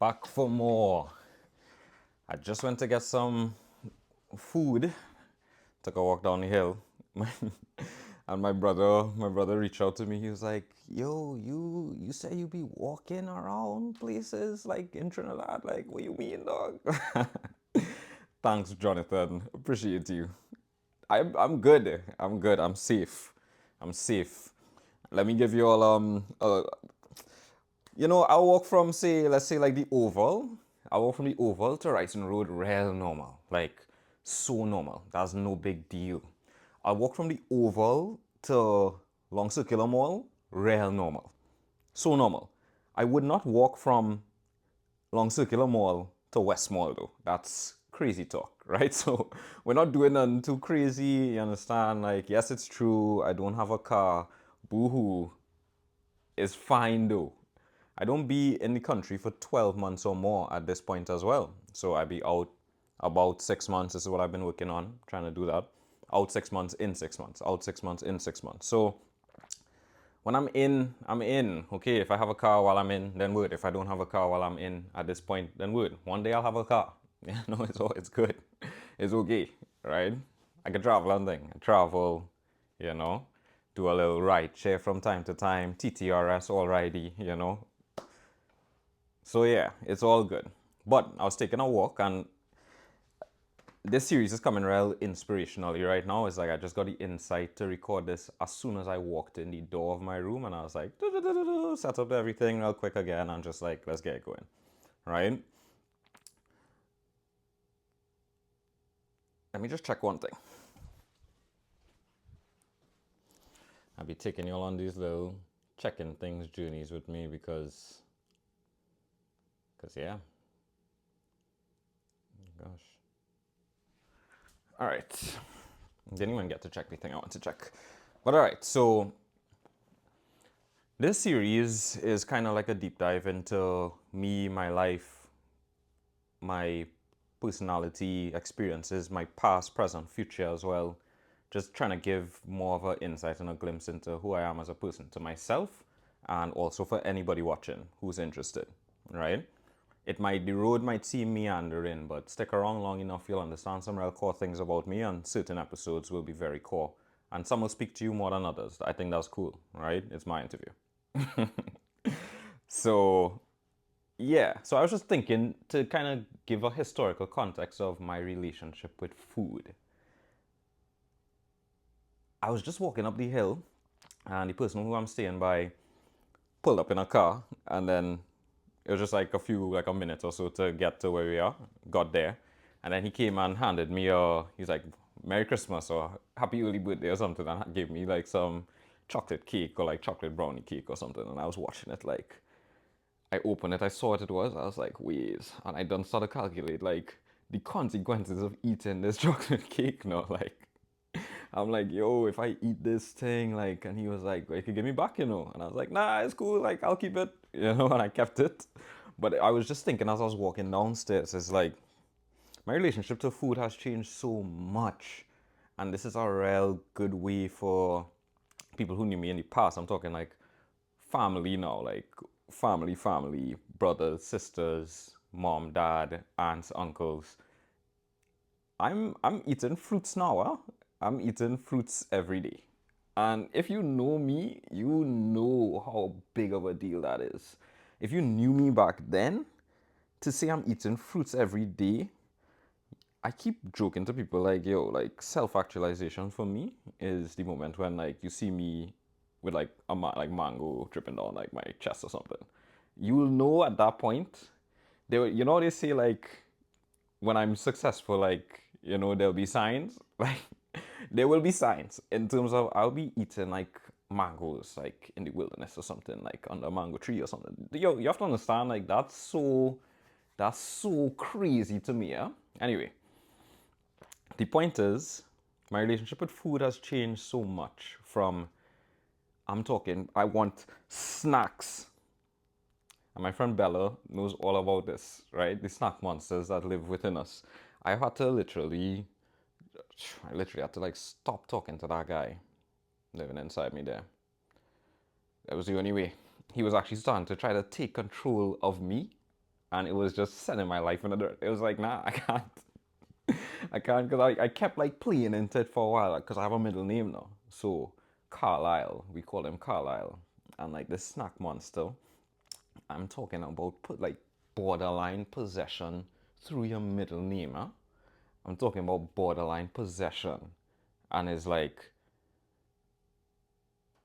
Back for more. I just went to get some food. Took a walk down the hill. And my brother reached out to me. He was like, "Yo, you say you be walking around places like in Trinidad? Like, what you mean, dog?" Thanks, Jonathan. Appreciate you. I'm good. I'm good. I'm safe. I'm safe. Let me give you all I walk from, say, let's say like the Oval. I walk from the Oval to Ryson Road real normal. Like, so normal. That's no big deal. I walk from the Oval to Long Circular Mall real normal. So normal. I would not walk from Long Circular Mall to West Mall though. That's crazy talk, right? So we're not doing nothing too crazy, you understand? Like, yes, it's true, I don't have a car. Boo-hoo. It's fine though. I don't be in the country for 12 months or more at this point as well. So I be out about 6 months. This is what I've been working on, trying to do that. Out 6 months, in 6 months, out 6 months, in 6 months. So when I'm in, I'm in. Okay, if I have a car while I'm in, then would. If I don't have a car while I'm in at this point, then would. One day I'll have a car. Yeah, no, it's good. It's okay, right? I can travel and thing. I travel, you know, do a little ride share from time to time, TTRS already, So yeah, it's all good. But I was taking a walk, and this series is coming real inspirationally right now. It's like I just got the insight to record this as soon as I walked in the door of my room, and I was like, set up everything real quick again, and just like, let's get it going, right? Let me just check one thing. I'll be taking you all on these little checking things journeys with me because yeah. Gosh. All right. Didn't even get to check the thing I want to check. But all right, so this series is kind of like a deep dive into me, my life, my personality, experiences, my past, present, future as well. Just trying to give more of an insight and a glimpse into who I am as a person to myself and also for anybody watching who's interested, right? The road might seem meandering, but stick around long enough, you'll understand some real core things about me, and certain episodes will be very core. And some will speak to you more than others. I think that's cool, right? It's my interview. So, yeah. So I was just thinking to kind of give a historical context of my relationship with food. I was just walking up the hill, and the person who I'm staying by pulled up in a car, and then it was just like a minute or so to get to where we are. Got there, and then he came and handed me he's like, "Merry Christmas" or "Happy early birthday" or something, and gave me like some chocolate cake or like chocolate brownie cake or something. And I was watching it like, I opened it, I saw what it was, I was like, wait, and I done started to calculate like the consequences of eating this chocolate cake. No, like I'm like, yo, if I eat this thing, like, and he was like, you could give me back, and I was like, nah, it's cool, like, I'll keep it, and I kept it. But I was just thinking as I was walking downstairs, it's like, my relationship to food has changed so much. And this is a real good way for people who knew me in the past. I'm talking like family now, like family, brothers, sisters, mom, dad, aunts, uncles. I'm eating fruits now. Huh? I'm eating fruits every day. And if you know me, you know how big of a deal that is. If you knew me back then, to say I'm eating fruits every day, I keep joking to people like, yo, like self-actualization for me is the moment when like you see me with like like mango dripping down like my chest or something. You will know at that point. They say like when I'm successful, like there'll be signs. Like there will be signs in terms of I'll be eating like mangoes like in the wilderness or something like under a mango tree or something. Yo, you have to understand like that's so crazy to me. Yeah. Anyway, the point is, my relationship with food has changed so much from, I'm talking, I want snacks. And my friend Bella knows all about this, right? The snack monsters that live within us. I literally had to like stop talking to that guy living inside me there. That was the only way. He was actually starting to try to take control of me. and it was just sending my life in the dirt. It was like, nah, I can't. I can't, because I kept like playing into it for a while because I have a middle name now. So Carlyle, we call him Carlyle. And like this snack monster, I'm talking about put like borderline possession through your middle name, huh? I'm talking about borderline possession. And it's like,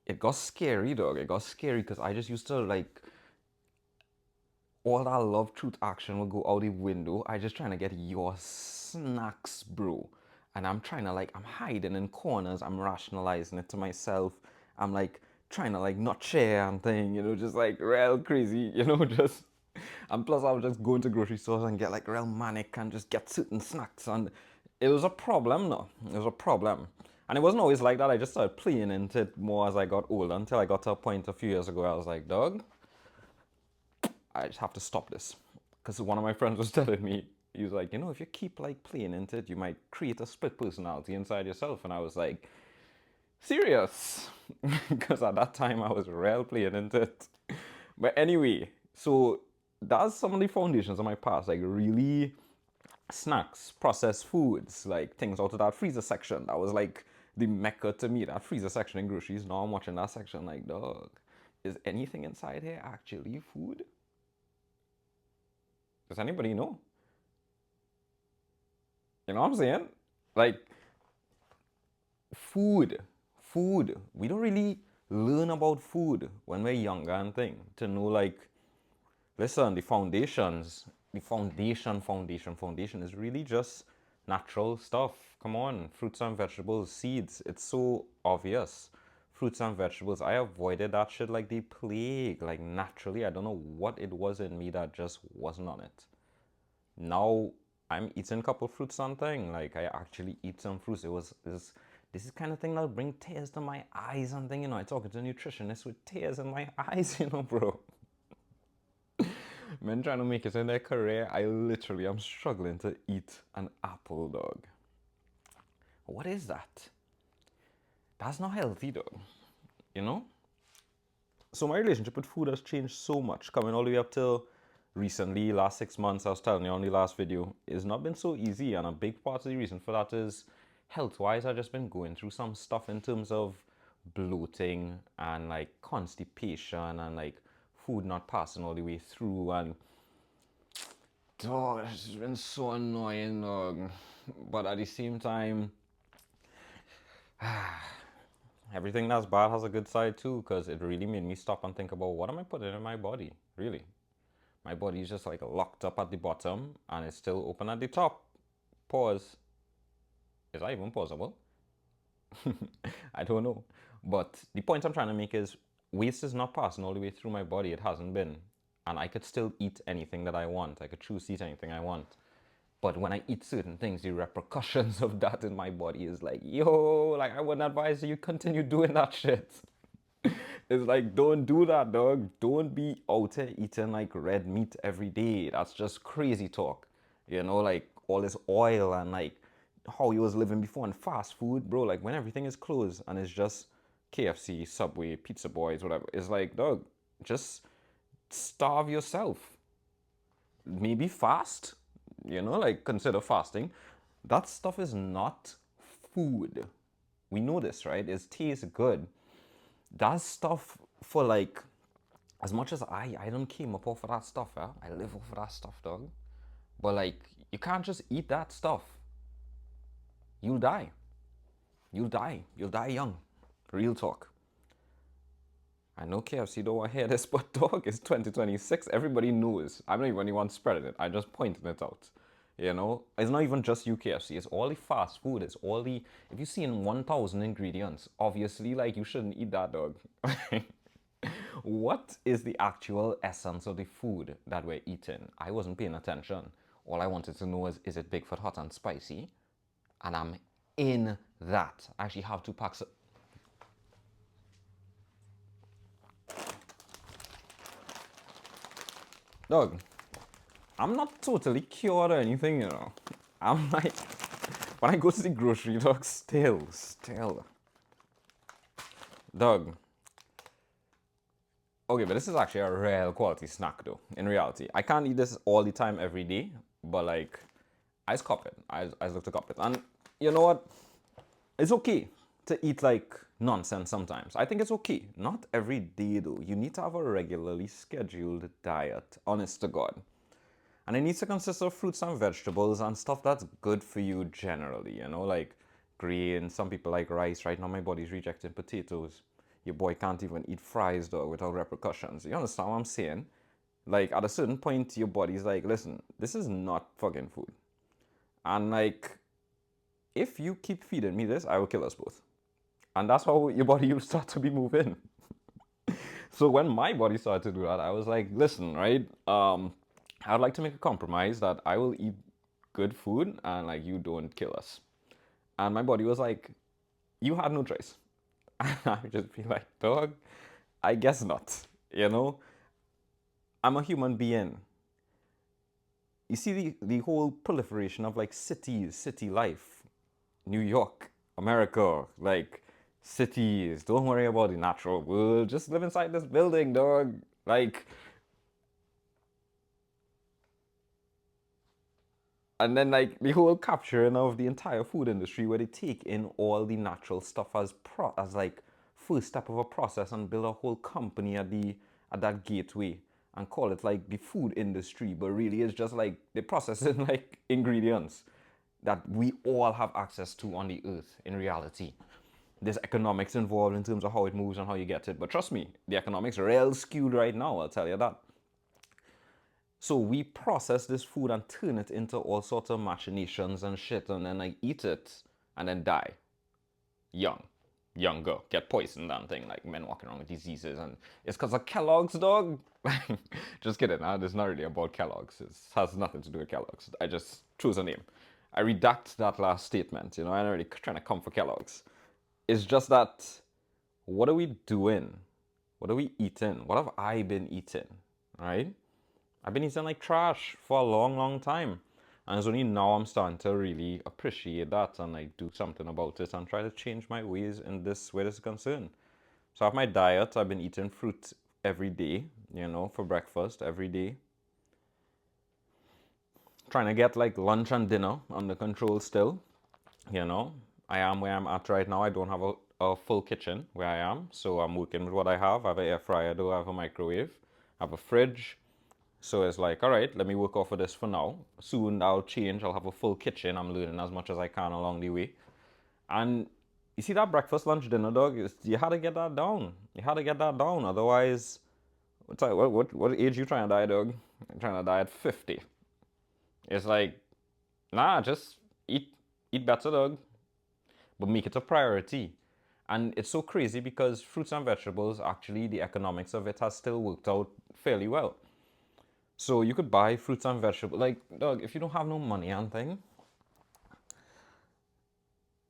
it got scary, dog. It got scary because I just used to like, all that love, truth, action will go out the window. I just trying to get your snacks, bro. And I'm trying to like, I'm hiding in corners. I'm rationalizing it to myself. I'm like trying to like not share and thing, just like real crazy, just. And plus, I was just going to grocery stores and get like real manic and just get certain snacks. And it was a problem, no. It was a problem. And it wasn't always like that. I just started playing into it more as I got older until I got to a point a few years ago where I was like, dog, I just have to stop this. Because one of my friends was telling me, he was like, if you keep like playing into it, you might create a split personality inside yourself. And I was like, serious? Because at that time I was real playing into it. But anyway, so that's some of the foundations of my past, like really snacks, processed foods, like things out of that freezer section. That was like the mecca to me, that freezer section in groceries. Now I'm watching that section like, dog, is anything inside here actually food? Does anybody know? You know what I'm saying? Like, food. Food. We don't really learn about food when we're younger and thing. To know, like, listen, the foundations, the foundation is really just natural stuff. Come on, fruits and vegetables, seeds. It's so obvious. Fruits and vegetables. I avoided that shit like the plague. Like, naturally, I don't know what it was in me that just wasn't on it. Now I'm eating a couple fruits and thing. Like I actually eat some fruits. This is kind of thing that'll bring tears to my eyes and thing. I talking to a nutritionist with tears in my eyes, bro. Men trying to make it in their career, I literally am struggling to eat an apple, dog. What is that? That's not healthy, dog. You know? So my relationship with food has changed so much, coming all the way up till recently, last 6 months. I was telling you on the last video, it's not been so easy, and a big part of the reason for that is health-wise. I've just been going through some stuff in terms of bloating and like constipation and like food not passing all the way through, and dog, it's been so annoying, dog. But at the same time, everything that's bad has a good side too, because it really made me stop and think about what am I putting in my body, really. My body is just like locked up at the bottom and it's still open at the top. Pause. Is that even possible? I don't know. But the point I'm trying to make is waste is not passing all the way through my body. It hasn't been. And I could still eat anything that I want. I could choose to eat anything I want. But when I eat certain things, the repercussions of that in my body is like, yo, like I wouldn't advise you continue doing that shit. It's like, don't do that, dog. Don't be out here eating like red meat every day. That's just crazy talk. Like all this oil and like how you was living before and fast food, bro. Like when everything is closed and it's just KFC, Subway, Pizza Boys, whatever. It's like, dog, just starve yourself. Maybe fast, like consider fasting. That stuff is not food. We know this, right? It tastes good. That stuff for like, as much as I don't came up off of that stuff, yeah? I live off of that stuff, dog. But like, you can't just eat that stuff. You'll die. You'll die. You'll die young. Real talk. I know KFC don't want to hear this, but dog, it's 2026. Everybody knows. I'm not even anyone spreading it. I just pointed it out. It's not even just you, KFC. It's all the fast food. It's all the. If you see in 1,000 ingredients, obviously, like you shouldn't eat that, dog. What is the actual essence of the food that we're eating? I wasn't paying attention. All I wanted to know is it Bigfoot hot and spicy? And I'm in that. I actually have 2 packs of. Dog, I'm not totally cured or anything. I'm like, when I go to the grocery, dog, still. Dog, Okay, but this is actually a real quality snack though, in reality. I can't eat this all the time every day, but like, I just cop it. I just look to cop it. And you know what? It's okay to eat like nonsense sometimes. I think it's okay. Not every day though. You need to have a regularly scheduled diet, honest to God. And it needs to consist of fruits and vegetables and stuff that's good for you generally, you know, like grain. Some people like rice. Right now, my body's rejecting potatoes. Your boy can't even eat fries, though, without repercussions. You understand what I'm saying? Like, at a certain point, your body's like, listen, this is not fucking food. And, like, if you keep feeding me this, I will kill us both. And that's how your body will start to be moving. So when my body started to do that, I was like, listen, right? I'd like to make a compromise that I will eat good food and like you don't kill us. And my body was like, you had no choice. And I would just be like, dog, I guess not. You know, I'm a human being. You see the whole proliferation of like cities, city life, New York, America, like cities. Don't worry about the natural world. Just live inside this building, dog. Like, and then like the whole capturing of the entire food industry where they take in all the natural stuff as like first step of a process and build a whole company at that gateway and call it like the food industry, but really it's just like they're processing like ingredients that we all have access to on the earth in reality. There's economics involved in terms of how it moves and how you get it, but trust me, the economics are real skewed right now, I'll tell you that. So we process this food and turn it into all sorts of machinations and shit, and then like eat it and then die young, younger, get poisoned and thing like men walking around with diseases, and it's because of Kellogg's, dog. Just kidding. Huh? It's not really about Kellogg's. It has nothing to do with Kellogg's. I just chose a name. I redact that last statement. You know, I'm not really trying to come for Kellogg's. It's just that what are we doing? What are we eating? What have I been eating? Right? I've been eating like trash for a long, long time. And it's only now I'm starting to really appreciate that and like do something about it and try to change my ways in this where this is concerned. So I have my diet. I've been eating fruit every day, you know, for breakfast every day. Trying to get like lunch and dinner under control still, you know. I am where I'm at right now. I don't have a full kitchen where I am, so I'm working with what I have. I have an air fryer, though. I have a microwave, I have a fridge. So it's like, all right, let me work off of this for now. Soon I'll change. I'll have a full kitchen. I'm learning as much as I can along the way. And you see that breakfast, lunch, dinner, dog? You had to get that down. You had to get that down. Otherwise, what age you trying to die, dog? I'm trying to die at 50. It's like, nah, just eat better, dog. But make it a priority. And it's so crazy because fruits and vegetables, actually, the economics of it has still worked out fairly well. So you could buy fruits and vegetables. Like, dog, if you don't have no money and thing,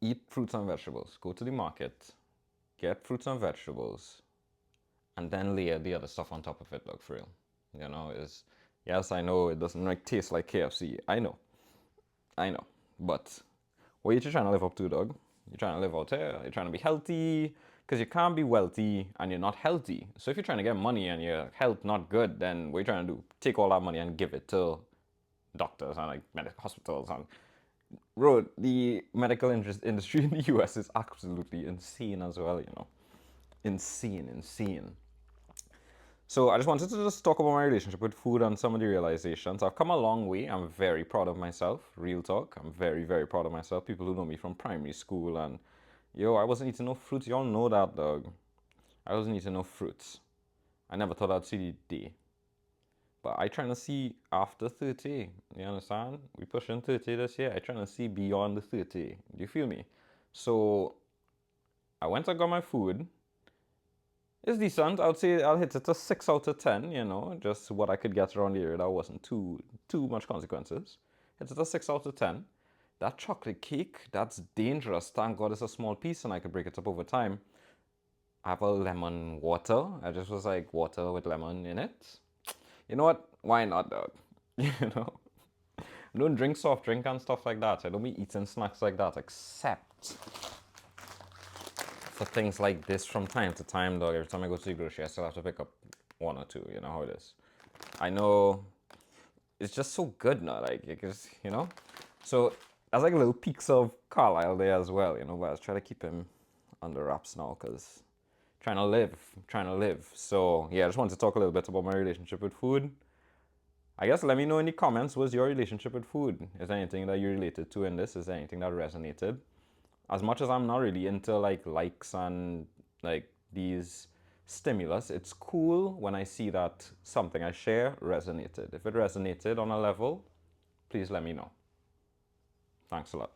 eat fruits and vegetables. Go to the market, get fruits and vegetables, and then layer the other stuff on top of it, dog, for real. You know, is yes, I know it doesn't like taste like KFC. I know. But what are you trying to live up to, dog? You're trying to live out here. You're trying to be healthy. Because you can't be wealthy and you're not healthy. So if you're trying to get money and your health not good, then what are you trying to do? Take all that money and give it to doctors and like medical hospitals. And bro, the medical industry in the US is absolutely insane as well, you know. Insane. So I just wanted to just talk about my relationship with food and some of the realizations. I've come a long way. I'm very proud of myself. Real talk. I'm very, very proud of myself. People who know me from primary school and yo, I wasn't eating no fruits. Y'all know that, dog. I wasn't eating no fruits. I never thought I'd see the day. But I trying to see after 30. You understand? We pushing 30 this year. I trying to see beyond the 30. Do you feel me? So I went and got my food. It's decent. I would say I'll hit it a 6 out of 10, you know, just what I could get around the area. That wasn't too much consequences. Hit it a 6 out of 10. That chocolate cake, that's dangerous. Thank God it's a small piece and I could break it up over time. I have a lemon water. I just was like water with lemon in it. You know what? Why not, dog? You know? I don't drink soft drink and stuff like that. I don't be eating snacks like that, except for things like this from time to time, dog. Every time I go to the grocery, I still have to pick up one or two. You know how it is. I know it's just so good now. Like because so there's like little peaks of Carlyle there as well. But I was trying to keep him under wraps now because trying to live. So yeah, I just wanted to talk a little bit about my relationship with food. I guess let me know in the comments, what's your relationship with food? Is there anything that you related to in this? Is there anything that resonated? As much as I'm not really into like likes and like these stimulus, it's cool when I see that something I share resonated. If it resonated on a level, please let me know. Thanks a lot.